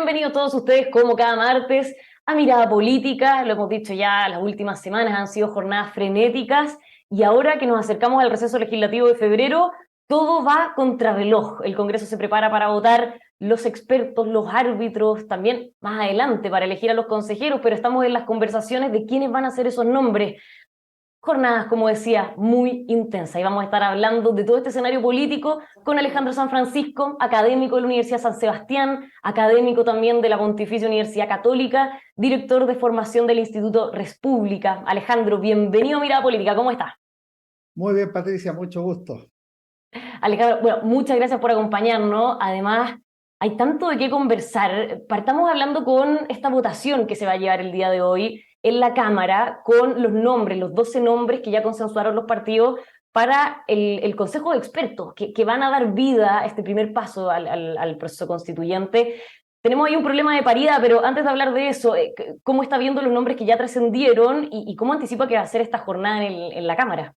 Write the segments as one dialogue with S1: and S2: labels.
S1: Bienvenidos todos ustedes, como cada martes, a Mirada Política. Lo hemos dicho ya, las últimas semanas han sido jornadas frenéticas y ahora que nos acercamos al receso legislativo de febrero, todo va contrarreloj. El Congreso se prepara para votar los expertos, los árbitros, también más adelante para elegir a los consejeros, pero estamos en las conversaciones de quiénes van a ser esos nombres. Jornadas, como decía, muy intensas. Y vamos a estar hablando de todo este escenario político con Alejandro San Francisco, académico de la Universidad San Sebastián, académico también de la Pontificia Universidad Católica, director de formación del Instituto Respública. Alejandro, bienvenido a Mirada Política, ¿cómo estás?
S2: Muy bien, Patricia, mucho gusto.
S1: Alejandro, bueno, muchas gracias por acompañarnos. Además, hay tanto de qué conversar. Partamos hablando con esta votación que se va a llevar el día de hoy en la Cámara con los nombres, los 12 nombres que ya consensuaron los partidos para el Consejo de Expertos, que van a dar vida a este primer paso al proceso constituyente. Tenemos ahí un problema de paridad, pero antes de hablar de eso, ¿cómo está viendo los nombres que ya trascendieron y cómo anticipa que va a ser esta jornada en la Cámara?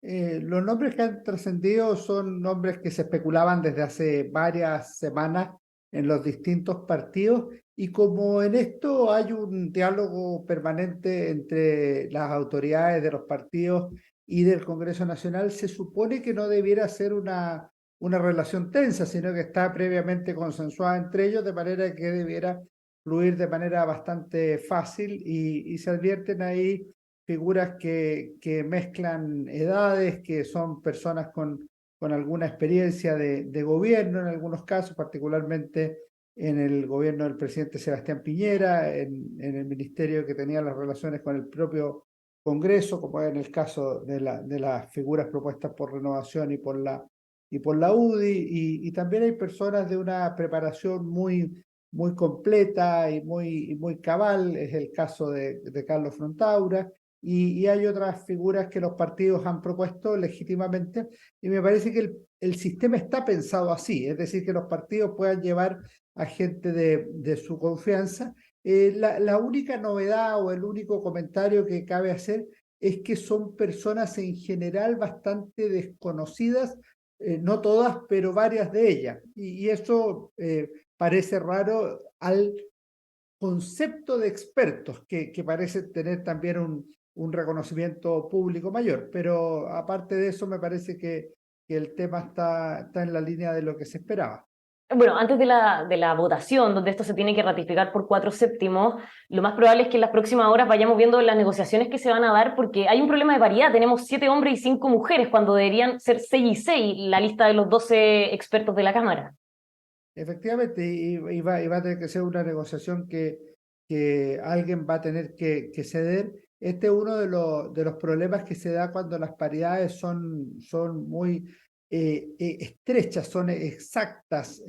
S2: Los nombres que han trascendido son nombres que se especulaban desde hace varias semanas en los distintos partidos y como en esto hay un diálogo permanente entre las autoridades de los partidos y del Congreso Nacional, se supone que no debiera ser una relación tensa, sino que está previamente consensuada entre ellos, de manera que debiera fluir de manera bastante fácil y se advierten ahí figuras que mezclan edades, que son personas con alguna experiencia de gobierno en algunos casos, particularmente en el gobierno del presidente Sebastián Piñera, en el ministerio que tenía las relaciones con el propio Congreso, como en el caso de las figuras propuestas por Renovación y por la UDI, y también hay personas de una preparación muy completa y muy cabal, es el caso de Carlos Frontaura, y hay otras figuras que los partidos han propuesto legítimamente, y me parece que el sistema está pensado así, es decir, que los partidos puedan llevar a gente de su confianza. La única novedad o el único comentario que cabe hacer es que son personas en general bastante desconocidas, no todas, pero varias de ellas, y eso parece raro al concepto de expertos, que parece tener también un reconocimiento público mayor, pero aparte de eso me parece que el tema está en la línea de lo que se esperaba.
S1: Bueno, antes de la votación, donde esto se tiene que ratificar por 4/7, lo más probable es que en las próximas horas vayamos viendo las negociaciones que se van a dar, porque hay un problema de paridad. Tenemos 7 hombres y 5 mujeres, cuando deberían ser 6 y 6 la lista de los 12 expertos de la Cámara.
S2: Efectivamente, y va a tener que ser una negociación que alguien va a tener que ceder. Este es uno de los problemas que se da cuando las paridades son muy estrechas, son exactas,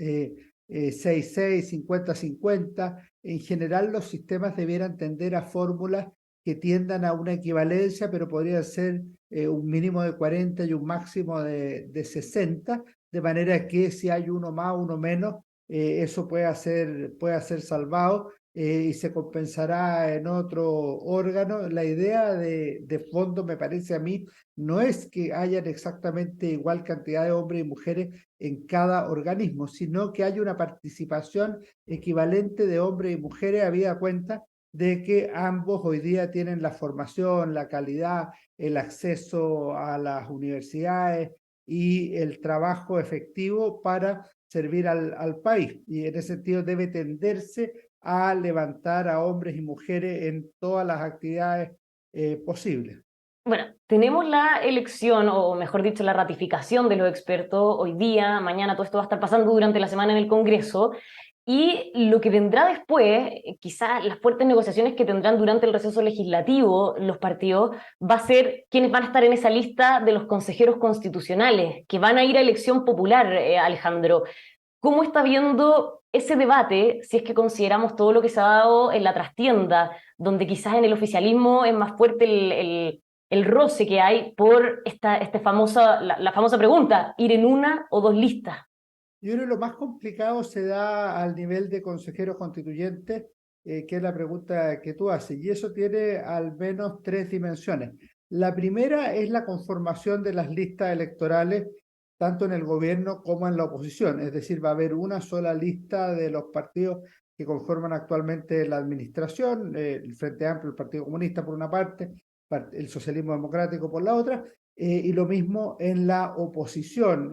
S2: 6-6, 50-50. En general, los sistemas debieran tender a fórmulas que tiendan a una equivalencia, pero podrían ser un mínimo de 40 y un máximo de 60, de manera que si hay uno más, uno menos, eso puede ser salvado, y se compensará en otro órgano. La idea de fondo, me parece a mí, no es que hayan exactamente igual cantidad de hombres y mujeres en cada organismo, sino que haya una participación equivalente de hombres y mujeres, habida cuenta de que ambos hoy día tienen la formación, la calidad, el acceso a las universidades y el trabajo efectivo para servir al país. Y en ese sentido debe tenderse a levantar a hombres y mujeres en todas las actividades posibles.
S1: Bueno, tenemos la elección, o mejor dicho, la ratificación de los expertos hoy día, mañana, todo esto va a estar pasando durante la semana en el Congreso. Y lo que vendrá después, quizás las fuertes negociaciones que tendrán durante el receso legislativo los partidos, va a ser quiénes van a estar en esa lista de los consejeros constitucionales, que van a ir a elección popular, Alejandro. ¿Cómo está viendo ese debate, si es que consideramos todo lo que se ha dado en la trastienda, donde quizás en el oficialismo es más fuerte el roce que hay por la famosa pregunta, ir en una o dos listas?
S2: Yo creo que lo más complicado se da al nivel de consejeros constituyentes, que es la pregunta que tú haces, y eso tiene al menos tres dimensiones. La primera es la conformación de las listas electorales, tanto en el gobierno como en la oposición, es decir, va a haber una sola lista de los partidos que conforman actualmente la administración, el Frente Amplio, el Partido Comunista por una parte, el Socialismo Democrático por la otra, y lo mismo en la oposición,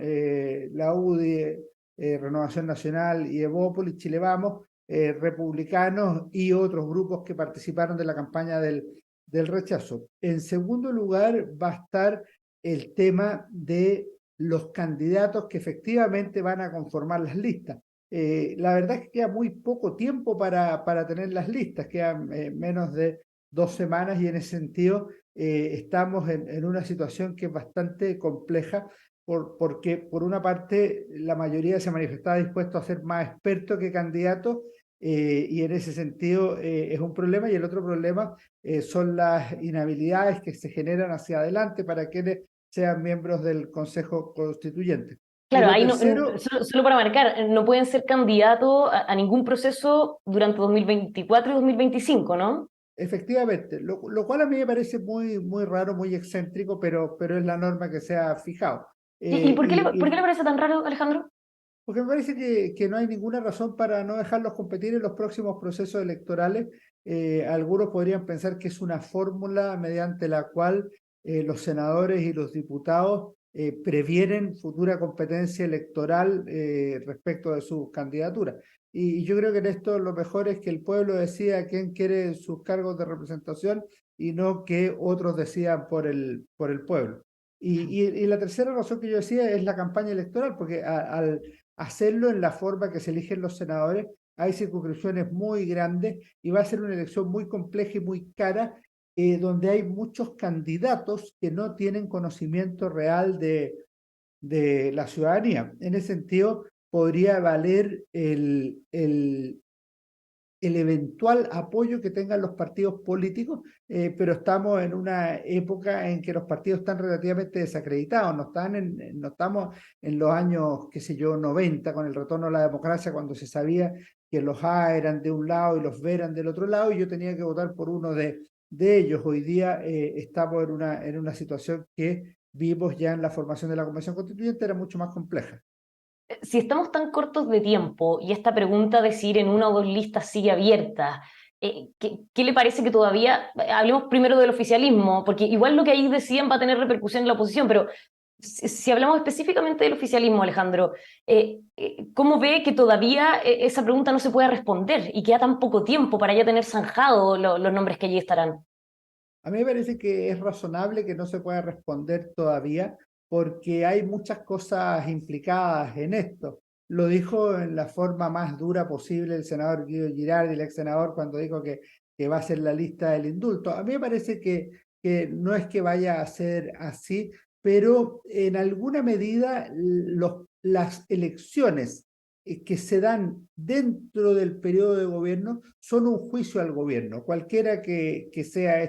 S2: la UDI, Renovación Nacional y Evópolis, Chile Vamos, republicanos y otros grupos que participaron de la campaña del rechazo. En segundo lugar va a estar el tema de los candidatos que efectivamente van a conformar las listas. La verdad es que queda muy poco tiempo para tener las listas, quedan menos de 2 semanas y en ese sentido estamos en una situación que es bastante compleja porque por una parte la mayoría se manifestaba dispuesto a ser más experto que candidato y en ese sentido es un problema y el otro problema son las inhabilidades que se generan hacia adelante para quienes sean miembros del Consejo Constituyente. Y
S1: Claro,
S2: lo
S1: ahí no,
S2: tercero,
S1: solo para marcar, no pueden ser candidatos a ningún proceso durante 2024 y 2025, ¿no?
S2: efectivamente, lo cual a mí me parece muy raro, muy excéntrico, pero es la norma que se ha fijado.
S1: ¿Y por qué le
S2: Y
S1: parece tan raro, Alejandro?
S2: porque me parece que no hay ninguna razón para no dejarlos competir en los próximos procesos electorales. Algunos podrían pensar que es una fórmula mediante la cual los senadores y los diputados previenen futura competencia electoral respecto de sus candidaturas. Y yo creo que en esto lo mejor es que el pueblo decida quién quiere sus cargos de representación y no que otros decidan por el pueblo. Y la tercera razón que yo decía es la campaña electoral, porque al hacerlo en la forma que se eligen los senadores, hay circunscripciones muy grandes y va a ser una elección muy compleja y muy cara, donde hay muchos candidatos que no tienen conocimiento real de la ciudadanía. En ese sentido, podría valer el eventual apoyo que tengan los partidos políticos, pero estamos en una época en que los partidos están relativamente desacreditados, no estamos en los años, qué sé yo, 90, con el retorno a la democracia, cuando se sabía que los A eran de un lado y los B eran del otro lado, y yo tenía que votar por uno de ellos. Hoy día estamos en una situación que vimos ya en la formación de la Convención Constituyente, era mucho más compleja.
S1: Si estamos tan cortos de tiempo y esta pregunta de si ir en una o dos listas sigue abierta, ¿qué le parece que todavía, hablemos primero del oficialismo, porque igual lo que ahí decían va a tener repercusión en la oposición, pero si hablamos específicamente del oficialismo, Alejandro, ¿cómo ve que todavía esa pregunta no se puede responder y queda tan poco tiempo para ya tener zanjado los nombres que allí estarán?
S2: A mí me parece que es razonable que no se pueda responder todavía porque hay muchas cosas implicadas en esto. Lo dijo en la forma más dura posible el senador Guido Girardi, el ex senador, cuando dijo que va a ser la lista del indulto. A mí me parece que no es que vaya a ser así, pero en alguna medida las elecciones que se dan dentro del periodo de gobierno son un juicio al gobierno, cualquiera que sea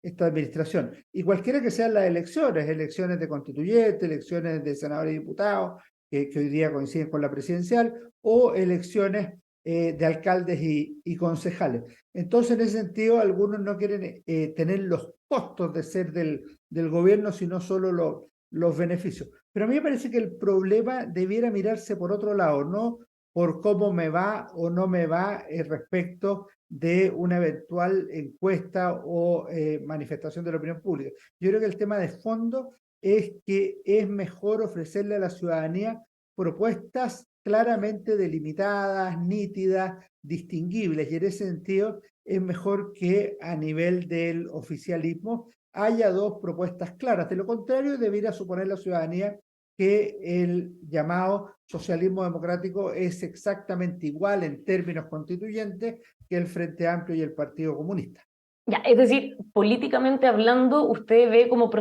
S2: esta administración, y cualquiera que sean las elecciones de constituyentes, elecciones de senadores y diputados, que hoy día coinciden con la presidencial, o elecciones de alcaldes y concejales. Entonces, en ese sentido, algunos no quieren tener los costos de ser del gobierno, sino solo los beneficios. Pero a mí me parece que el problema debiera mirarse por otro lado, no por cómo me va o no me va respecto de una eventual encuesta o manifestación de la opinión pública. Yo creo que el tema de fondo es que es mejor ofrecerle a la ciudadanía propuestas claramente delimitadas, nítidas, distinguibles, y en ese sentido es mejor que a nivel del oficialismo haya dos propuestas claras. De lo contrario, debería suponer la ciudadanía que el llamado socialismo democrático es exactamente igual en términos constituyentes que el Frente Amplio y el Partido Comunista.
S1: Ya, es decir, políticamente hablando, usted ve como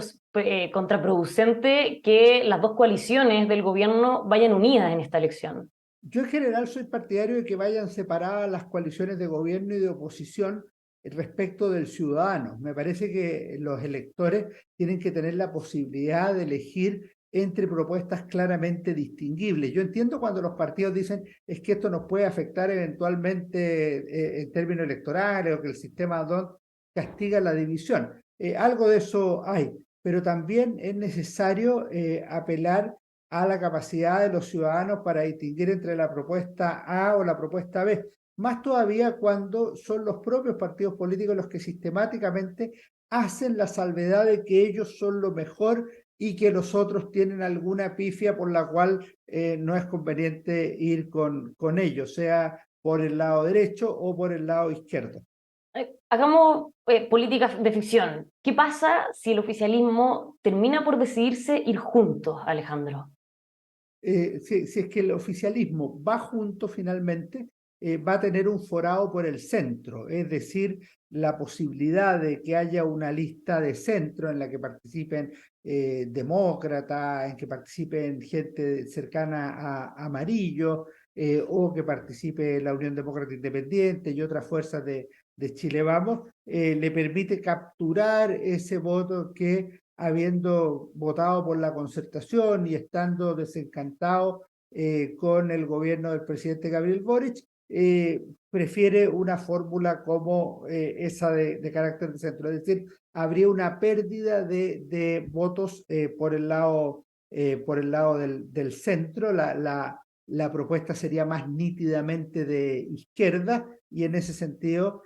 S1: contraproducente que las dos coaliciones del gobierno vayan unidas en esta elección.
S2: Yo en general soy partidario de que vayan separadas las coaliciones de gobierno y de oposición respecto del ciudadano. Me parece que los electores tienen que tener la posibilidad de elegir entre propuestas claramente distinguibles. Yo entiendo cuando los partidos dicen es que esto nos puede afectar eventualmente en términos electorales o que el sistema DONT castiga la división. Algo de eso hay, pero también es necesario apelar a la capacidad de los ciudadanos para distinguir entre la propuesta A o la propuesta B. más todavía cuando son los propios partidos políticos los que sistemáticamente hacen la salvedad de que ellos son lo mejor y que los otros tienen alguna pifia por la cual no es conveniente ir con ellos, sea por el lado derecho o por el lado izquierdo.
S1: Hagamos políticas de ficción. ¿Qué pasa si el oficialismo termina por decidirse ir juntos, Alejandro?
S2: Si es que el oficialismo va junto finalmente, va a tener un forado por el centro, es decir, la posibilidad de que haya una lista de centro en la que participen demócratas, en que participen gente cercana a Amarillo, o que participe la Unión Demócrata Independiente y otras fuerzas de Chile Vamos, le permite capturar ese voto que habiendo votado por la concertación y estando desencantado con el gobierno del presidente Gabriel Boric, prefiere una fórmula como esa de carácter de centro. Es decir, habría una pérdida de votos por el lado del centro. La propuesta sería más nítidamente de izquierda y en ese sentido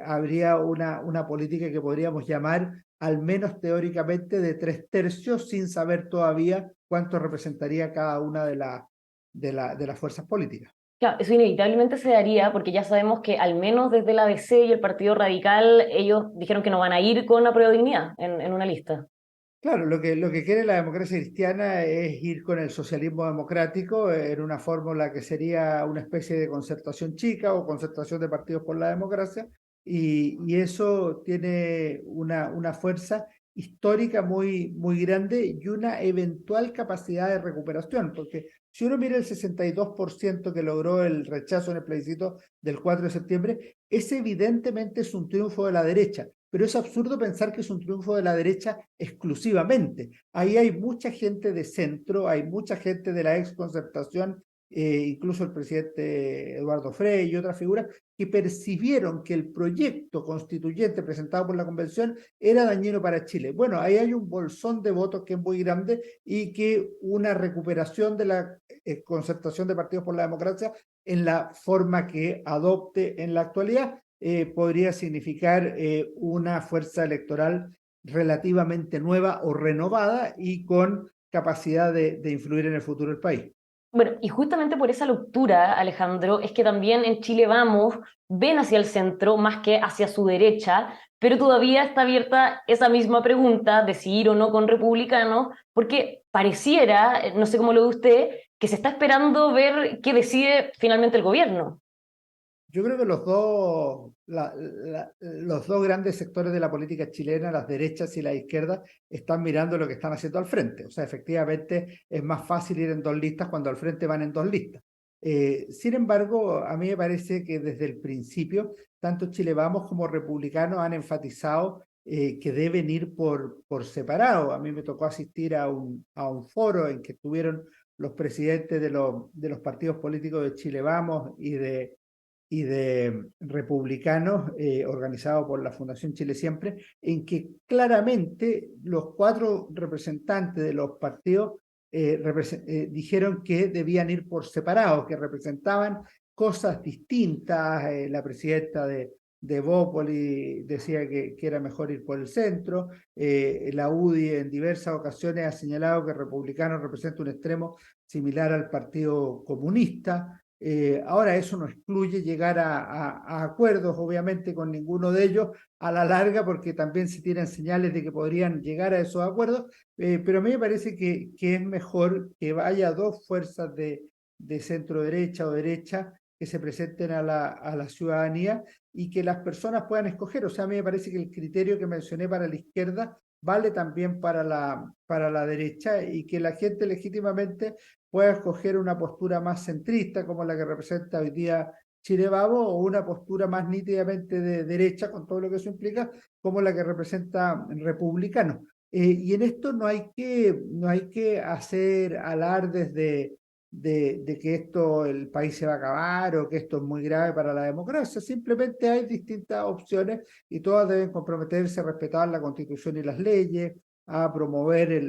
S2: habría una política que podríamos llamar al menos teóricamente de 3/3, sin saber todavía cuánto representaría cada una de las fuerzas políticas.
S1: Claro, eso inevitablemente se daría porque ya sabemos que al menos desde la DC y el Partido Radical ellos dijeron que no van a ir con la prueba de dignidad en una lista.
S2: Claro, lo que quiere la democracia cristiana es ir con el socialismo democrático en una fórmula que sería una especie de concertación chica o concertación de partidos por la democracia, y eso tiene una fuerza histórica muy grande y una eventual capacidad de recuperación, porque si uno mira el 62% que logró el rechazo en el plebiscito del 4 de septiembre, evidentemente es un triunfo de la derecha, pero es absurdo pensar que es un triunfo de la derecha exclusivamente. Ahí hay mucha gente de centro, hay mucha gente de la exconcertación, incluso el presidente Eduardo Frei y otras figuras, que percibieron que el proyecto constituyente presentado por la convención era dañino para Chile. Bueno, ahí hay un bolsón de votos que es muy grande y que una recuperación de la concertación de partidos por la democracia en la forma que adopte en la actualidad podría significar una fuerza electoral relativamente nueva o renovada y con capacidad de influir en el futuro del país.
S1: Bueno, y justamente por esa ruptura, Alejandro, es que también en Chile Vamos ven hacia el centro más que hacia su derecha, pero todavía está abierta esa misma pregunta de si ir o no con republicanos, porque pareciera, no sé cómo lo ve usted, que se está esperando ver qué decide finalmente el gobierno.
S2: Yo creo que los dos grandes sectores de la política chilena, las derechas y la izquierda, están mirando lo que están haciendo al frente. O sea, efectivamente es más fácil ir en dos listas cuando al frente van en dos listas. Sin embargo, a mí me parece que desde el principio, tanto Chile Vamos como republicanos han enfatizado que deben ir por separado. A mí me tocó asistir a un foro en que estuvieron los presidentes de los partidos políticos de Chile Vamos y de republicanos organizado por la Fundación Chile Siempre, en que claramente los cuatro representantes de los partidos dijeron que debían ir por separado, que representaban cosas distintas. La presidenta de Bópoli decía que era mejor ir por el centro. La UDI en diversas ocasiones ha señalado que republicano representa un extremo similar al Partido Comunista. Ahora eso no excluye llegar a acuerdos, obviamente, con ninguno de ellos a la larga, porque también se tienen señales de que podrían llegar a esos acuerdos, pero a mí me parece que es mejor que haya dos fuerzas de centro derecha o derecha que se presenten a la ciudadanía y que las personas puedan escoger. O sea, a mí me parece que el criterio que mencioné para la izquierda vale también para la derecha y que la gente legítimamente pueda escoger una postura más centrista, como la que representa hoy día Chile Vamos, o una postura más nítidamente de derecha, con todo lo que eso implica, como la que representa republicano. Y en esto no hay que hacer alardes de que el país se va a acabar o que esto es muy grave para la democracia. Simplemente hay distintas opciones y todas deben comprometerse a respetar la Constitución y las leyes, a promover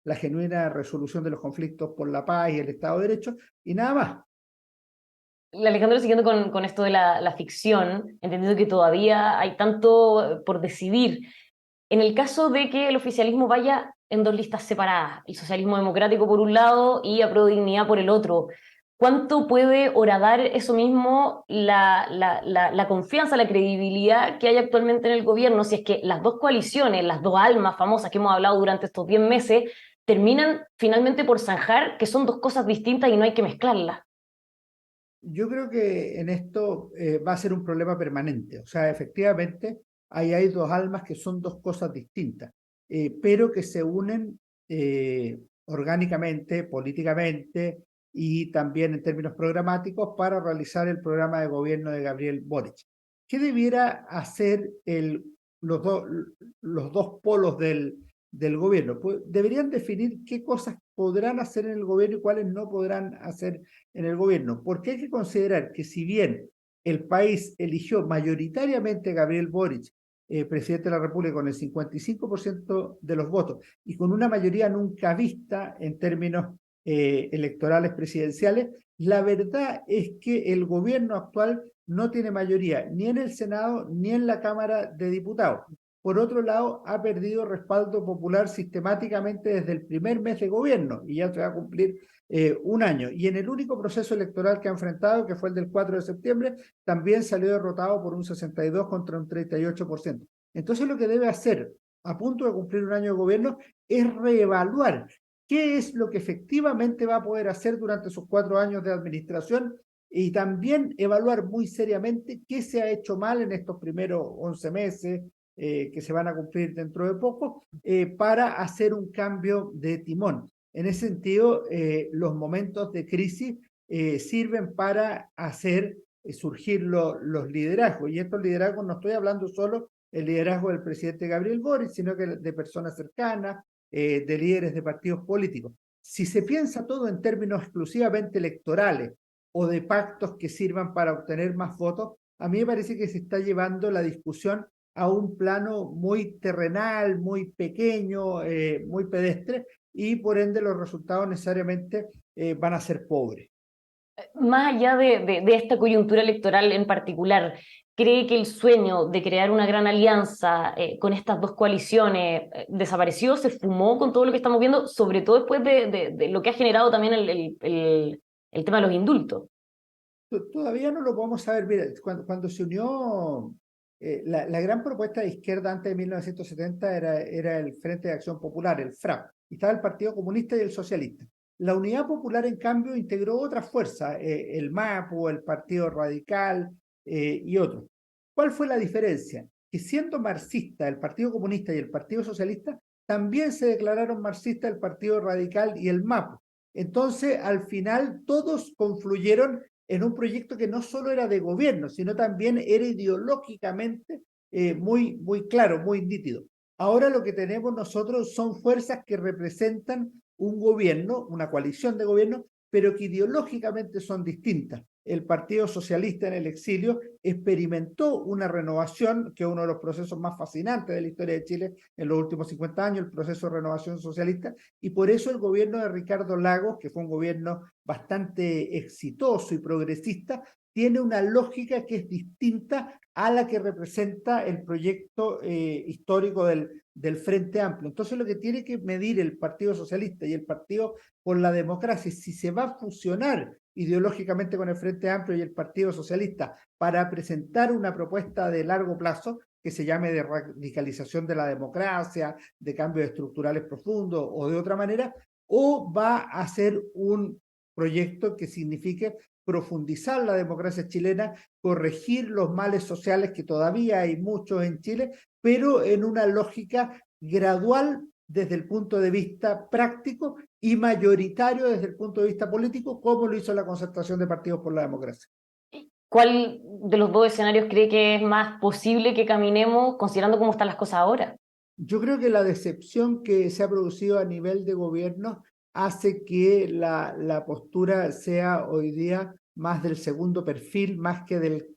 S2: la genuina resolución de los conflictos por la paz y el Estado de Derecho, y nada más.
S1: Alejandro, siguiendo con esto de la ficción, entendiendo que todavía hay tanto por decidir, en el caso de que el oficialismo vaya en dos listas separadas, el socialismo democrático por un lado y Apruebo Dignidad por el otro, ¿cuánto puede horadar eso mismo la confianza, la credibilidad que hay actualmente en el gobierno si es que las dos coaliciones, las dos almas famosas que hemos hablado durante estos 10 meses, terminan finalmente por zanjar que son dos cosas distintas y no hay que mezclarlas?
S2: Yo creo que en esto va a ser un problema permanente. O sea, efectivamente, ahí hay dos almas que son dos cosas distintas, pero que se unen orgánicamente, políticamente y también en términos programáticos para realizar el programa de gobierno de Gabriel Boric. ¿Qué debiera hacer los, los dos polos del gobierno? Pues deberían definir qué cosas podrán hacer en el gobierno y cuáles no podrán hacer en el gobierno, porque hay que considerar que si bien el país eligió mayoritariamente a Gabriel Boric, presidente de la República, con el 55% de los votos y con una mayoría nunca vista en términos electorales presidenciales, la verdad es que el gobierno actual no tiene mayoría ni en el Senado ni en la Cámara de Diputados. Por otro lado, ha perdido respaldo popular sistemáticamente desde el primer mes de gobierno y ya se va a cumplir un año. Y en el único proceso electoral que ha enfrentado, que fue el del 4 de septiembre, también salió derrotado por un 62 contra un 38%. Entonces lo que debe hacer, a punto de cumplir un año de gobierno, es reevaluar qué es lo que efectivamente va a poder hacer durante sus 4 años de administración y también evaluar muy seriamente qué se ha hecho mal en estos primeros 11 meses, que se van a cumplir dentro de poco, para hacer un cambio de timón. En ese sentido, los momentos de crisis sirven para hacer surgir los liderazgos. Y estos liderazgos no estoy hablando solo del liderazgo del presidente Gabriel Boric, sino que de personas cercanas, de líderes de partidos políticos. Si se piensa todo en términos exclusivamente electorales o de pactos que sirvan para obtener más votos, a mí me parece que se está llevando la discusión a un plano muy terrenal, muy pequeño, muy pedestre, y por ende los resultados necesariamente van a ser pobres.
S1: Más allá de esta coyuntura electoral en particular, ¿cree que el sueño de crear una gran alianza con estas dos coaliciones desapareció, se fumó con todo lo que estamos viendo, sobre todo después de lo que ha generado también el tema de los indultos?
S2: Todavía no lo podemos saber. Mira, cuando se unió la gran propuesta de izquierda antes de 1970 era el Frente de Acción Popular, el FRAP, y estaba el Partido Comunista y el Socialista. La Unidad Popular, en cambio, integró otras fuerzas, el MAPU, el Partido Radical y otros. ¿Cuál fue la diferencia? Que siendo marxista el Partido Comunista y el Partido Socialista, también se declararon marxistas el Partido Radical y el MAPU. Entonces, al final, todos confluyeron en un proyecto que no solo era de gobierno, sino también era ideológicamente muy claro, muy nítido. Ahora lo que tenemos nosotros son fuerzas que representan un gobierno, una coalición de gobierno, pero que ideológicamente son distintas. El Partido Socialista en el exilio experimentó una renovación, que es uno de los procesos más fascinantes de la historia de Chile en los últimos 50 años, el proceso de renovación socialista, y por eso el gobierno de Ricardo Lagos, que fue un gobierno bastante exitoso y progresista, tiene una lógica que es distinta a la que representa el proyecto histórico del Frente Amplio. Entonces lo que tiene que medir el Partido Socialista y el Partido por la Democracia es si se va a fusionar ideológicamente con el Frente Amplio y el Partido Socialista para presentar una propuesta de largo plazo que se llame de radicalización de la democracia, de cambios estructurales profundos o de otra manera, o va a ser un proyecto que signifique profundizar la democracia chilena, corregir los males sociales que todavía hay muchos en Chile, pero en una lógica gradual desde el punto de vista práctico y mayoritario desde el punto de vista político, como lo hizo la concertación de partidos por la democracia.
S1: ¿Cuál de los dos escenarios cree que es más posible que caminemos considerando cómo están las cosas ahora?
S2: Yo creo que la decepción que se ha producido a nivel de gobierno hace que la postura sea hoy día más del segundo perfil, más que del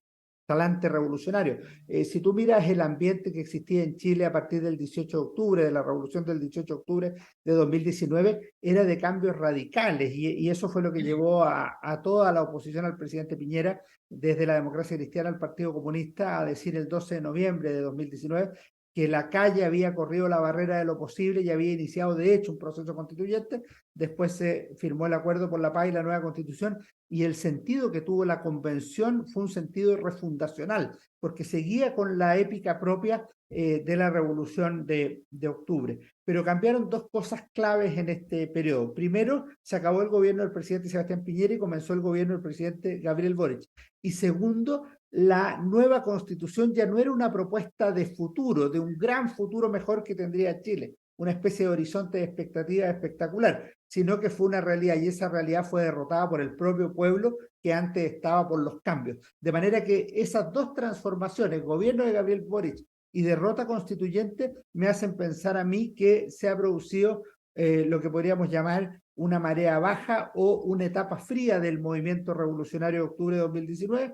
S2: talante revolucionario. Si tú miras el ambiente que existía en Chile a partir del 18 de octubre, de la revolución del 18 de octubre de 2019, era de cambios radicales y eso fue lo que llevó a toda la oposición al presidente Piñera, desde la Democracia Cristiana al Partido Comunista, a decir el 12 de noviembre de 2019 que la calle había corrido la barrera de lo posible y había iniciado de hecho un proceso constituyente. Después se firmó el acuerdo por la paz y la nueva constitución, y el sentido que tuvo la convención fue un sentido refundacional, porque seguía con la épica propia de la revolución de octubre. Pero cambiaron dos cosas claves en este periodo. Primero, se acabó el gobierno del presidente Sebastián Piñera y comenzó el gobierno del presidente Gabriel Boric. Y segundo, la nueva constitución ya no era una propuesta de futuro, de un gran futuro mejor que tendría Chile, una especie de horizonte de expectativa espectacular, sino que fue una realidad, y esa realidad fue derrotada por el propio pueblo que antes estaba por los cambios. De manera que esas dos transformaciones, gobierno de Gabriel Boric y derrota constituyente, me hacen pensar a mí que se ha producido lo que podríamos llamar una marea baja o una etapa fría del movimiento revolucionario de octubre de 2019,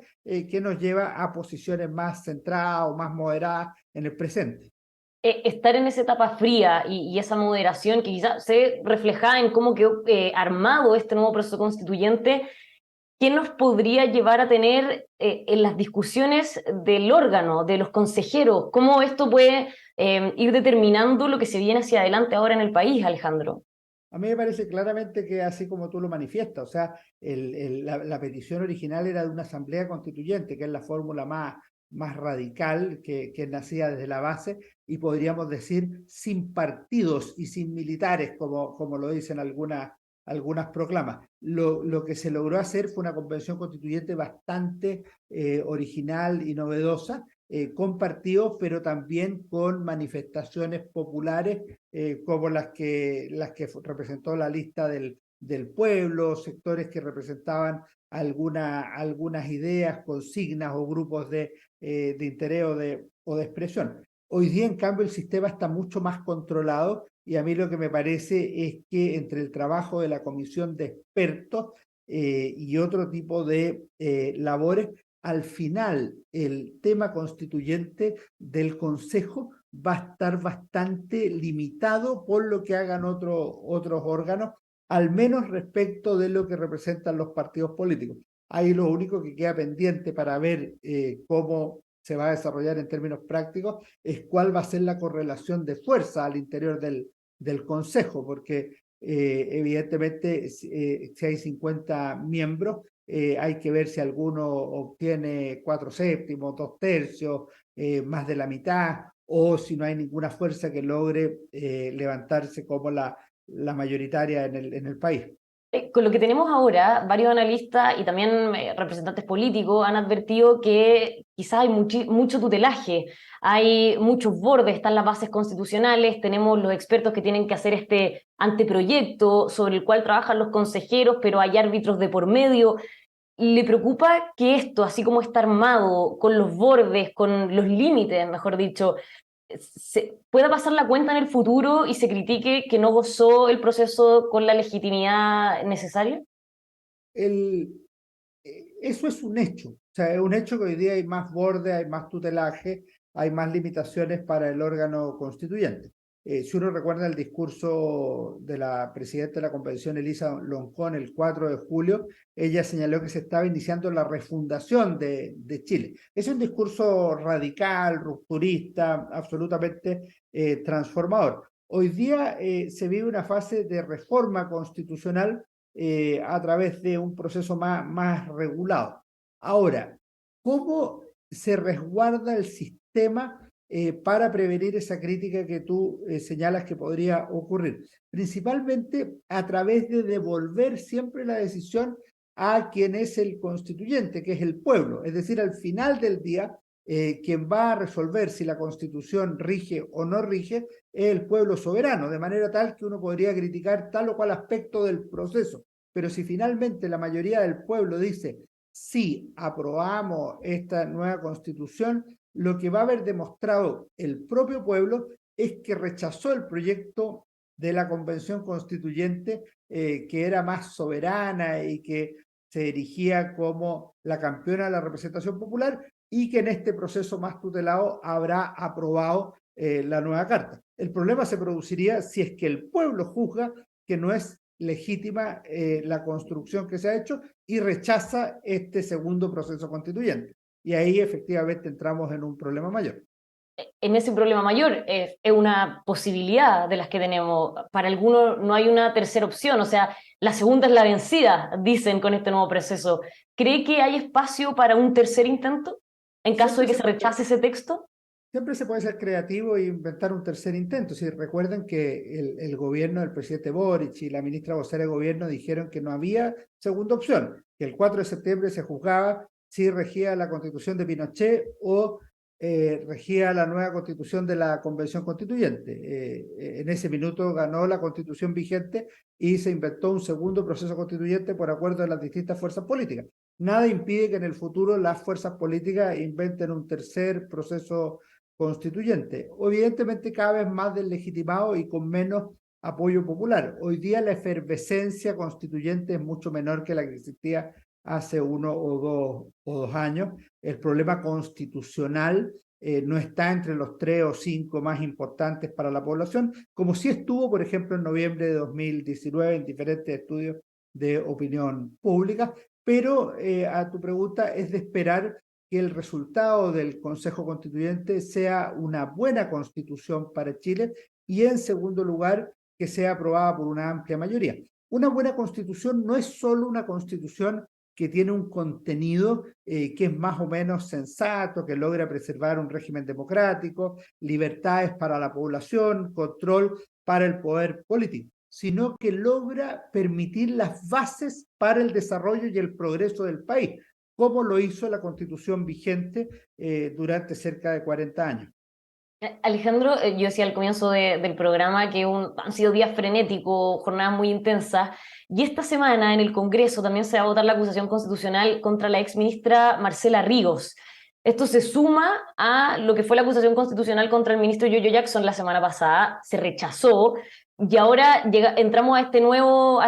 S2: que nos lleva a posiciones más centradas o más moderadas en el presente.
S1: Estar en esa etapa fría y esa moderación que quizás se reflejaba en cómo quedó armado este nuevo proceso constituyente, ¿qué nos podría llevar a tener en las discusiones del órgano, de los consejeros? ¿Cómo esto puede ir determinando lo que se viene hacia adelante ahora en el país, Alejandro?
S2: A mí me parece claramente que así como tú lo manifiestas, o sea, la petición original era de una asamblea constituyente, que es la fórmula más radical que nacía desde la base, y podríamos decir sin partidos y sin militares, como lo dicen algunas proclamas. Lo que se logró hacer fue una convención constituyente bastante original y novedosa, con partidos, pero también con manifestaciones populares como las que representó la lista del pueblo, sectores que representaban algunas ideas, consignas o grupos de interés o de expresión. Hoy día, en cambio, el sistema está mucho más controlado, y a mí lo que me parece es que entre el trabajo de la comisión de expertos y otro tipo de labores, al final el tema constituyente del Consejo va a estar bastante limitado por lo que hagan otros órganos, al menos respecto de lo que representan los partidos políticos. Ahí lo único que queda pendiente para ver cómo se va a desarrollar en términos prácticos es cuál va a ser la correlación de fuerza al interior del Consejo, porque evidentemente si hay 50 miembros, hay que ver si alguno obtiene 4/7, 2/3, más de la mitad, o si no hay ninguna fuerza que logre levantarse como la mayoritaria en el país.
S1: Con lo que tenemos ahora, varios analistas y también representantes políticos han advertido que quizás hay mucho tutelaje, hay muchos bordes, están las bases constitucionales, tenemos los expertos que tienen que hacer este anteproyecto sobre el cual trabajan los consejeros, pero hay árbitros de por medio. ¿Le preocupa que esto, así como está armado, con los bordes, con los límites, mejor dicho, se pueda pasar la cuenta en el futuro y se critique que no gozó el proceso con la legitimidad necesaria?
S2: El, Eso es un hecho, o sea, es un hecho que hoy día hay más borde, hay más tutelaje, hay más limitaciones para el órgano constituyente. Si uno recuerda el discurso de la presidenta de la Convención, Elisa Loncón, el 4 de julio, ella señaló que se estaba iniciando la refundación de Chile. Es un discurso radical, rupturista, absolutamente transformador. Hoy día se vive una fase de reforma constitucional a través de un proceso más regulado. Ahora, ¿cómo se resguarda el sistema para prevenir esa crítica que tú señalas que podría ocurrir? Principalmente a través de devolver siempre la decisión a quien es el constituyente, que es el pueblo. Es decir, al final del día, quien va a resolver si la constitución rige o no rige es el pueblo soberano, de manera tal que uno podría criticar tal o cual aspecto del proceso. Pero si finalmente la mayoría del pueblo dice, sí, aprobamos esta nueva constitución, lo que va a haber demostrado el propio pueblo es que rechazó el proyecto de la convención constituyente, que era más soberana y que se erigía como la campeona de la representación popular, y que en este proceso más tutelado habrá aprobado la nueva carta. El problema se produciría si es que el pueblo juzga que no es legítima la construcción que se ha hecho y rechaza este segundo proceso constituyente. Y ahí efectivamente entramos en un problema mayor.
S1: En ese problema mayor es una posibilidad de las que tenemos. Para algunos no hay una tercera opción, o sea, la segunda es la vencida, dicen con este nuevo proceso. ¿Cree que hay espacio para un tercer intento en caso de
S2: Siempre
S1: que
S2: se
S1: se rechace ese texto?
S2: Siempre se puede ser creativo e inventar un tercer intento. Si recuerden que el gobierno del presidente Boric y la ministra vocera de gobierno dijeron que no había segunda opción, que el 4 de septiembre se juzgaba si regía la constitución de Pinochet o regía la nueva constitución de la convención constituyente. En ese minuto ganó la constitución vigente y se inventó un segundo proceso constituyente por acuerdo de las distintas fuerzas políticas. Nada impide que en el futuro las fuerzas políticas inventen un tercer proceso constituyente, evidentemente cada vez más deslegitimado y con menos apoyo popular. Hoy día la efervescencia constituyente es mucho menor que la que existía hace 1 o 2 años. El problema constitucional no está entre los 3 o 5 más importantes para la población, como sí estuvo, por ejemplo, en noviembre de 2019 en diferentes estudios de opinión pública, pero a tu pregunta es de esperar que el resultado del Consejo Constituyente sea una buena constitución para Chile y, en segundo lugar, que sea aprobada por una amplia mayoría. Una buena constitución no es solo una constitución que tiene un contenido que es más o menos sensato, que logra preservar un régimen democrático, libertades para la población, control para el poder político, sino que logra permitir las bases para el desarrollo y el progreso del país, como lo hizo la constitución vigente durante cerca de 40 años.
S1: Alejandro, yo decía al comienzo del programa que han sido días frenéticos, jornadas muy intensas, y esta semana en el Congreso también se va a votar la acusación constitucional contra la exministra Marcela Ríos. Esto se suma a lo que fue la acusación constitucional contra el ministro Yoyo Jackson la semana pasada, se rechazó, y ahora entramos a este nuevo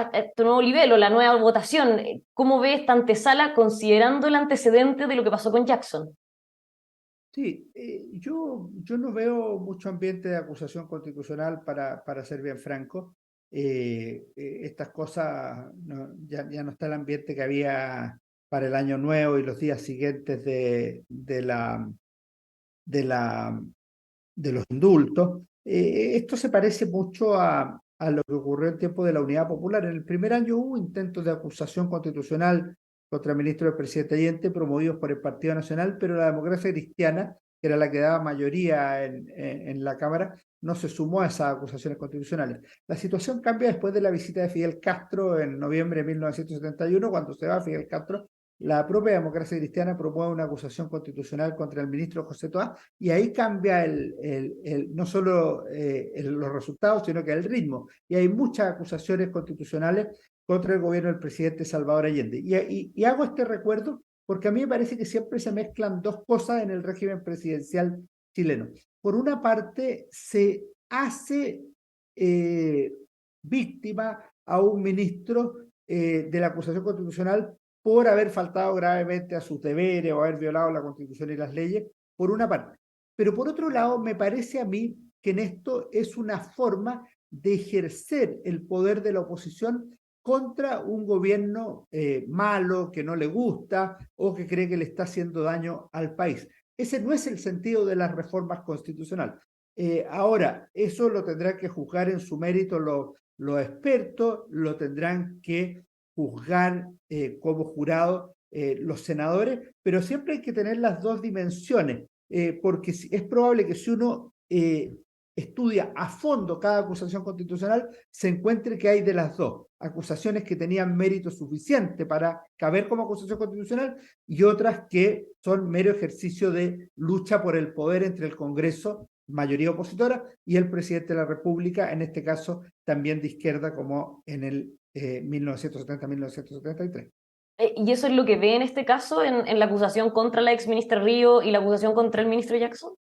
S1: nivel, la nueva votación. ¿Cómo ve esta antesala considerando el antecedente de lo que pasó con Jackson?
S2: Sí, yo no veo mucho ambiente de acusación constitucional para ser bien franco. Estas cosas, ya no está el ambiente que había para el año nuevo y los días siguientes de, la, de los indultos. Esto se parece mucho a lo que ocurrió en tiempo de la Unidad Popular. En el primer año hubo intentos de acusación constitucional contra el ministro del presidente Allende promovidos por el Partido Nacional, pero la democracia cristiana, que era la que daba mayoría en la Cámara, no se sumó a esas acusaciones constitucionales. La situación cambia después de la visita de Fidel Castro en noviembre de 1971, cuando se va Fidel Castro. La propia democracia cristiana promueve una acusación constitucional contra el ministro José Toá, y ahí cambia no solo los resultados, sino que el ritmo. Y hay muchas acusaciones constitucionales contra el gobierno del presidente Salvador Allende. Y hago este recuerdo porque a mí me parece que siempre se mezclan dos cosas en el régimen presidencial chileno. Por una parte, se hace víctima a un ministro de la acusación constitucional por haber faltado gravemente a sus deberes o haber violado la Constitución y las leyes, por una parte. Pero por otro lado, me parece a mí que en esto es una forma de ejercer el poder de la oposición contra un gobierno malo, que no le gusta o que cree que le está haciendo daño al país. Ese no es el sentido de las reformas constitucionales. Ahora, eso lo tendrán que juzgar en su mérito los expertos, lo tendrán que juzgar como jurado los senadores, pero siempre hay que tener las dos dimensiones, porque es probable que si uno estudia a fondo cada acusación constitucional, se encuentre que hay de las dos, acusaciones que tenían mérito suficiente para caber como acusación constitucional y otras que son mero ejercicio de lucha por el poder entre el Congreso, mayoría opositora, y el presidente de la República, en este caso también de izquierda como en el 1970-1973.
S1: ¿Y eso es lo que ve en este caso, en la acusación contra la ex ministra Río y la acusación contra el ministro Jackson?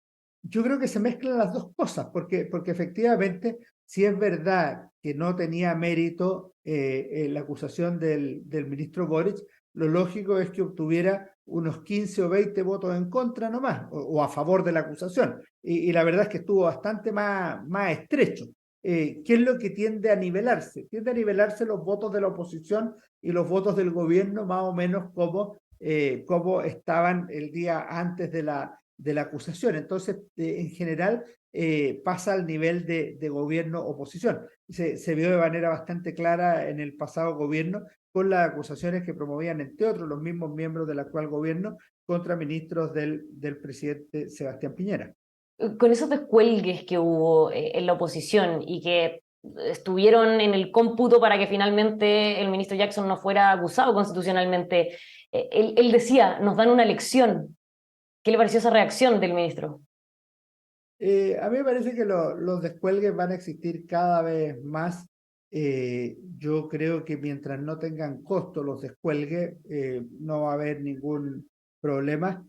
S2: Yo creo que se mezclan las dos cosas, porque efectivamente, si es verdad que no tenía mérito la acusación del ministro Boric, lo lógico es que obtuviera unos 15 o 20 votos en contra nomás, o a favor de la acusación. Y la verdad es que estuvo bastante más estrecho. ¿Qué es lo que tiende a nivelarse? Tiende a nivelarse los votos de la oposición y los votos del gobierno más o menos como estaban el día antes de la acusación. Entonces, en general, pasa al nivel de gobierno-oposición. Se vio de manera bastante clara en el pasado gobierno con las acusaciones que promovían, entre otros, los mismos miembros del actual gobierno contra ministros del presidente Sebastián Piñera.
S1: Con esos descuelgues que hubo en la oposición y que estuvieron en el cómputo para que finalmente el ministro Jackson no fuera acusado constitucionalmente, él decía, nos dan una lección. ¿Qué le pareció esa reacción del ministro?
S2: A mí me parece que los descuelgues van a existir cada vez más. Yo creo que mientras no tengan costo los descuelgues, no va a haber ningún problema.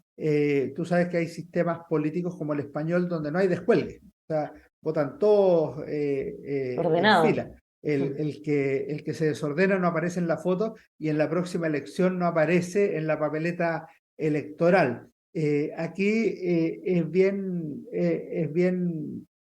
S2: Tú sabes que hay sistemas políticos como el español donde no hay descuelgue. O sea, votan todos en
S1: Ordenado.
S2: fila. El que se desordena no aparece en la foto y en la próxima elección no aparece en la papeleta electoral. Aquí es bien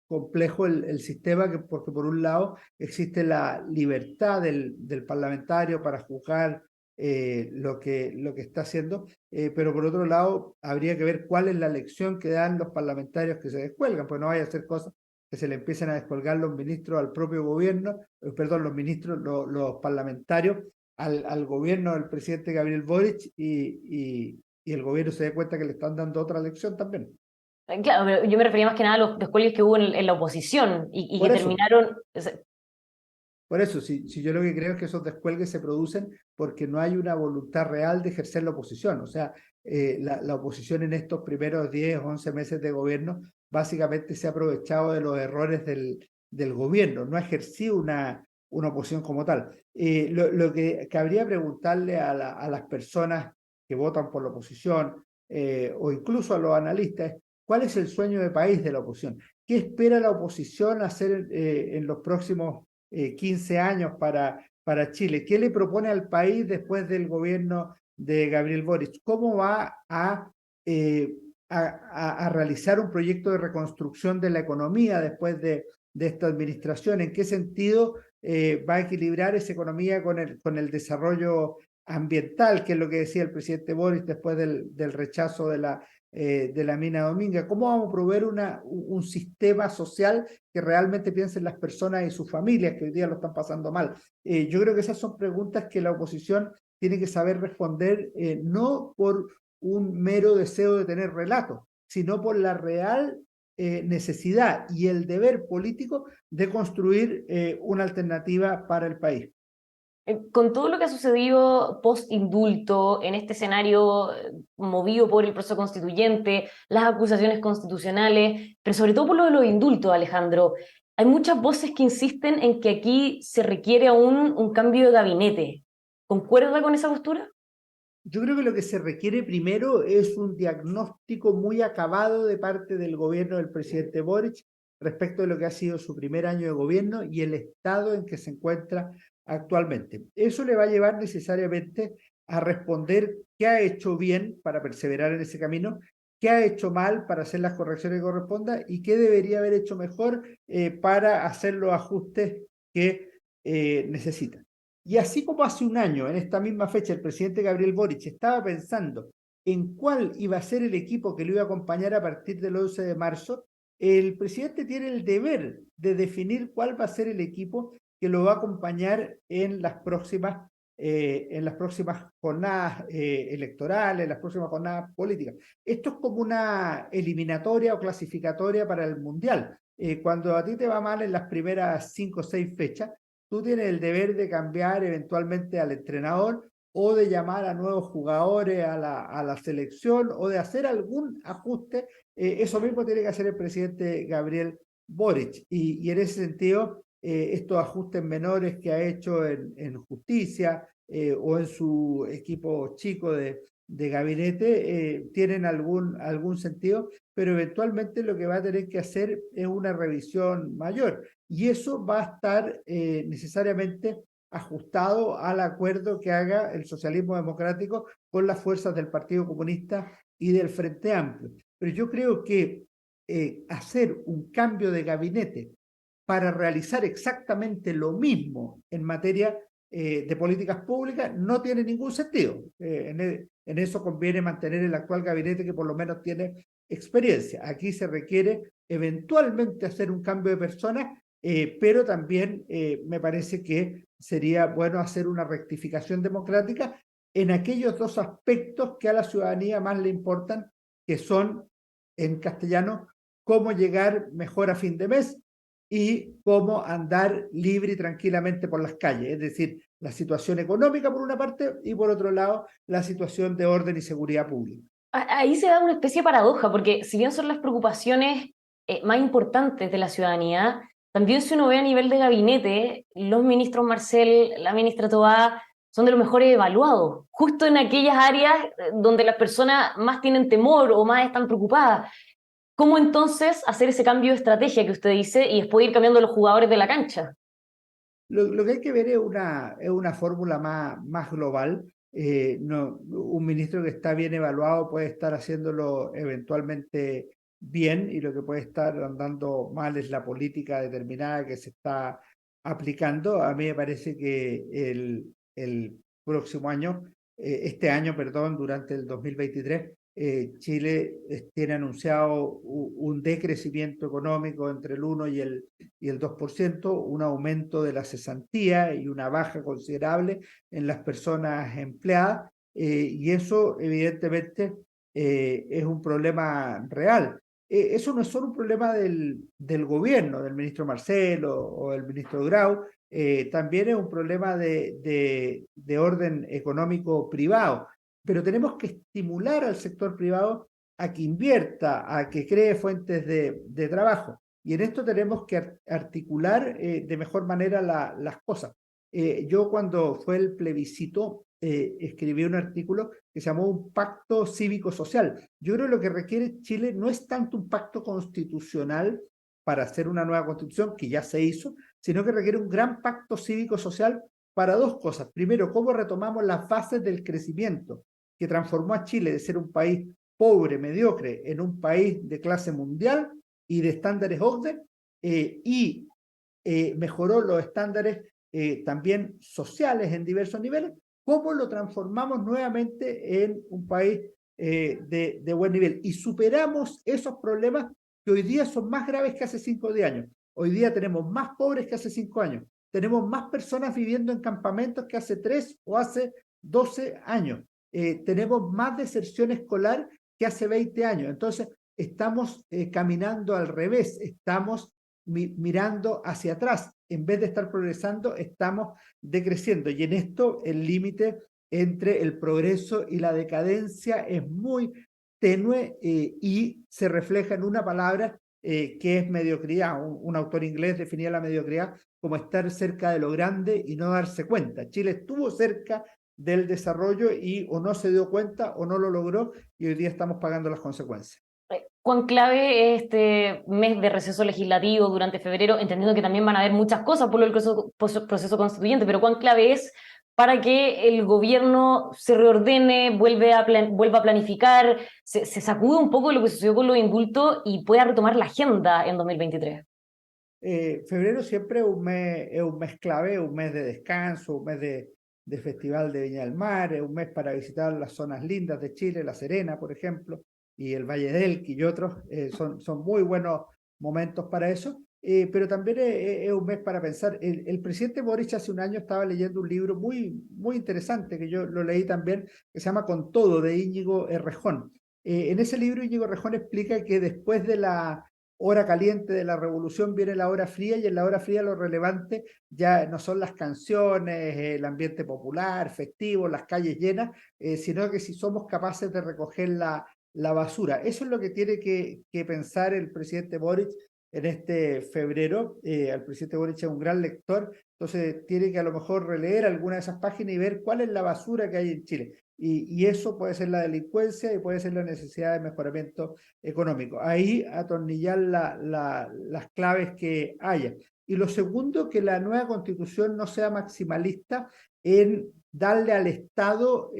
S2: complejo el sistema, porque por un lado existe la libertad del parlamentario para juzgar lo que está haciendo, pero por otro lado habría que ver cuál es la lección que dan los parlamentarios que se descuelgan, pues no vaya a ser cosas que se le empiecen a descolgar los ministros al propio gobierno, perdón, los ministros, los parlamentarios al gobierno del presidente Gabriel Boric y el gobierno se dé cuenta que le están dando otra lección también.
S1: Claro, pero yo me refería más que nada a los descuelgues que hubo en la oposición y que
S2: Por eso,
S1: terminaron.
S2: por eso, si yo lo que creo es que esos descuelgues se producen porque no hay una voluntad real de ejercer la oposición. O sea, la oposición en estos primeros 10 o 11 meses de gobierno básicamente se ha aprovechado de los errores del gobierno, no ha ejercido una oposición como tal. Lo que cabría preguntarle a las personas que votan por la oposición o incluso a los analistas es cuál es el sueño de país de la oposición. ¿Qué espera la oposición hacer en los próximos 15 años para Chile? ¿Qué le propone al país después del gobierno de Gabriel Boric? ¿Cómo va a realizar un proyecto de reconstrucción de la economía después de esta administración? ¿En qué sentido va a equilibrar esa economía con el desarrollo ambiental, que es lo que decía el presidente Boric después del rechazo de la mina Dominga? ¿Cómo vamos a proveer un sistema social que realmente piense en las personas y sus familias que hoy día lo están pasando mal? Yo creo que esas son preguntas que la oposición tiene que saber responder, no por un mero deseo de tener relato, sino por la real necesidad y el deber político de construir una alternativa para el país.
S1: Con todo lo que ha sucedido post-indulto, en este escenario movido por el proceso constituyente, las acusaciones constitucionales, pero sobre todo por lo de los indultos, Alejandro, hay muchas voces que insisten en que aquí se requiere aún un cambio de gabinete. ¿Concuerda con esa postura?
S2: Yo creo que lo que se requiere primero es un diagnóstico muy acabado de parte del gobierno del presidente Boric respecto de lo que ha sido su primer año de gobierno y el estado en que se encuentra actualmente. Eso le va a llevar necesariamente a responder qué ha hecho bien para perseverar en ese camino, qué ha hecho mal para hacer las correcciones que corresponda y qué debería haber hecho mejor para hacer los ajustes que necesita. Y así como hace un año, en esta misma fecha, el presidente Gabriel Boric estaba pensando en cuál iba a ser el equipo que lo iba a acompañar a partir del 11 de marzo, el presidente tiene el deber de definir cuál va a ser el equipo que lo va a acompañar en las próximas jornadas electorales, en las próximas jornadas políticas. Esto es como una eliminatoria o clasificatoria para el Mundial. Cuando a ti te va mal en las primeras 5 o 6 fechas, tú tienes el deber de cambiar eventualmente al entrenador o de llamar a nuevos jugadores a la selección o de hacer algún ajuste. Eso mismo tiene que hacer el presidente Gabriel Boric. Y en ese sentido, estos ajustes menores que ha hecho en justicia o en su equipo chico de gabinete tienen algún sentido, pero eventualmente lo que va a tener que hacer es una revisión mayor. Y eso va a estar necesariamente ajustado al acuerdo que haga el socialismo democrático con las fuerzas del Partido Comunista y del Frente Amplio. Pero yo creo que hacer un cambio de gabinete para realizar exactamente lo mismo en materia de políticas públicas no tiene ningún sentido. En eso conviene mantener el actual gabinete que por lo menos tiene experiencia. Aquí se requiere eventualmente hacer un cambio de personas, pero también me parece que sería bueno hacer una rectificación democrática en aquellos dos aspectos que a la ciudadanía más le importan, que son, en castellano, cómo llegar mejor a fin de mes y cómo andar libre y tranquilamente por las calles, es decir, la situación económica por una parte y por otro lado la situación de orden y seguridad pública.
S1: Ahí se da una especie de paradoja, porque si bien son las preocupaciones más importantes de la ciudadanía, también si uno ve a nivel de gabinete, los ministros Marcel, la ministra Tobá, son de los mejores evaluados, justo en aquellas áreas donde las personas más tienen temor o más están preocupadas. ¿Cómo entonces hacer ese cambio de estrategia que usted dice y después ir cambiando los jugadores de la cancha?
S2: Lo que hay que ver es una fórmula más global. No, un ministro que está bien evaluado puede estar haciéndolo eventualmente bien y lo que puede estar andando mal es la política determinada que se está aplicando. A mí me parece que el próximo año, este año, perdón, durante el 2023, Chile tiene anunciado un decrecimiento económico entre el 1 y el 2%, un aumento de la cesantía y una baja considerable en las personas empleadas, y eso evidentemente es un problema real. Eso no es solo un problema del gobierno, del ministro Marcelo o del ministro Grau, también es un problema de orden económico privado, pero tenemos que estimular al sector privado a que invierta, a que cree fuentes de trabajo. Y en esto tenemos que articular de mejor manera las cosas. Yo cuando fue el plebiscito escribí un artículo que se llamó un pacto cívico-social. Yo creo que lo que requiere Chile no es tanto un pacto constitucional para hacer una nueva constitución, que ya se hizo, sino que requiere un gran pacto cívico-social para dos cosas. Primero, cómo retomamos las bases del crecimiento que transformó a Chile de ser un país pobre, mediocre, en un país de clase mundial y de estándares OCDE, y mejoró los estándares también sociales en diversos niveles. ¿Cómo lo transformamos nuevamente en un país de buen nivel? Y superamos esos problemas que hoy día son más graves que hace 5 o 10 años. Hoy día tenemos más pobres que hace 5 años. Tenemos más personas viviendo en campamentos que hace 3 o hace 12 años. Tenemos más deserción escolar que hace 20 años. Entonces, estamos caminando al revés, estamos mirando hacia atrás. En vez de estar progresando, estamos decreciendo. Y en esto el límite entre el progreso y la decadencia es muy tenue y se refleja en una palabra que es mediocridad. Un autor inglés definía la mediocridad como estar cerca de lo grande y no darse cuenta. Chile estuvo cerca del desarrollo y o no se dio cuenta o no lo logró y hoy día estamos pagando las consecuencias.
S1: ¿Cuán clave es este mes de receso legislativo durante febrero, entendiendo que también van a haber muchas cosas por el proceso constituyente, pero cuán clave es para que el gobierno se reordene, vuelva a planificar, se sacude un poco de lo que sucedió con los indultos y pueda retomar la agenda en 2023?
S2: Febrero siempre es un mes clave, un mes de descanso, un mes de Festival de Viña del Mar, es un mes para visitar las zonas lindas de Chile, La Serena, por ejemplo, y el Valle del Elqui y otros, son muy buenos momentos para eso, pero también es un mes para pensar. El presidente Boric hace un año estaba leyendo un libro muy interesante, que yo lo leí también, que se llama Con Todo, de Íñigo Errejón. En ese libro Íñigo Errejón explica que después de la hora caliente de la revolución viene la hora fría y en la hora fría lo relevante ya no son las canciones, el ambiente popular, festivo, las calles llenas, sino que si somos capaces de recoger la basura. Eso es lo que tiene que pensar el presidente Boric en este febrero. El presidente Boric es un gran lector, entonces tiene que a lo mejor releer alguna de esas páginas y ver cuál es la basura que hay en Chile. Y eso puede ser la delincuencia y puede ser la necesidad de mejoramiento económico. Ahí atornillar las claves que haya. Y lo segundo, que la nueva constitución no sea maximalista en darle al Estado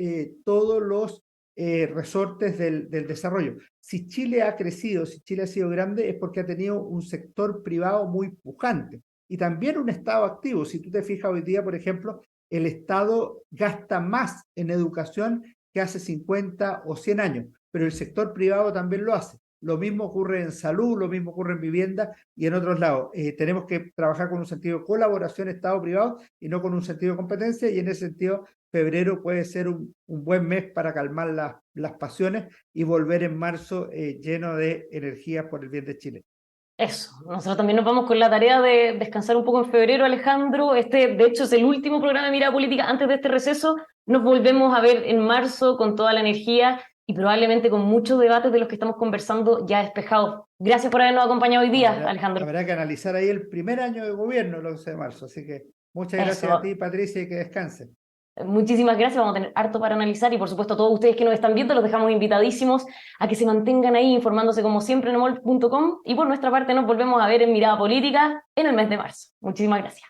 S2: todos los resortes del desarrollo. Si Chile ha crecido, si Chile ha sido grande, es porque ha tenido un sector privado muy pujante y también un Estado activo. Si tú te fijas hoy día, por ejemplo, el Estado gasta más en educación que hace 50 o 100 años, pero el sector privado también lo hace. Lo mismo ocurre en salud, lo mismo ocurre en vivienda y en otros lados. Tenemos que trabajar con un sentido de colaboración Estado-privado y no con un sentido de competencia, y en ese sentido febrero puede ser un buen mes para calmar las pasiones y volver en marzo lleno de energías por el bien de Chile.
S1: Eso, nosotros también nos vamos con la tarea de descansar un poco en febrero, Alejandro. Este, de hecho, es el último programa de Mirada Política antes de este receso. Nos volvemos a ver en marzo con toda la energía y probablemente con muchos debates de los que estamos conversando ya despejados. Gracias por habernos acompañado hoy día, Alejandro.
S2: Habrá que analizar ahí el primer año de gobierno, el 11 de marzo. Así que muchas gracias a ti, Patricia, y que descanse.
S1: Muchísimas gracias, vamos a tener harto para analizar y por supuesto a todos ustedes que nos están viendo los dejamos invitadísimos a que se mantengan ahí informándose como siempre en emol.com y por nuestra parte nos volvemos a ver en Mirada Política en el mes de marzo. Muchísimas gracias.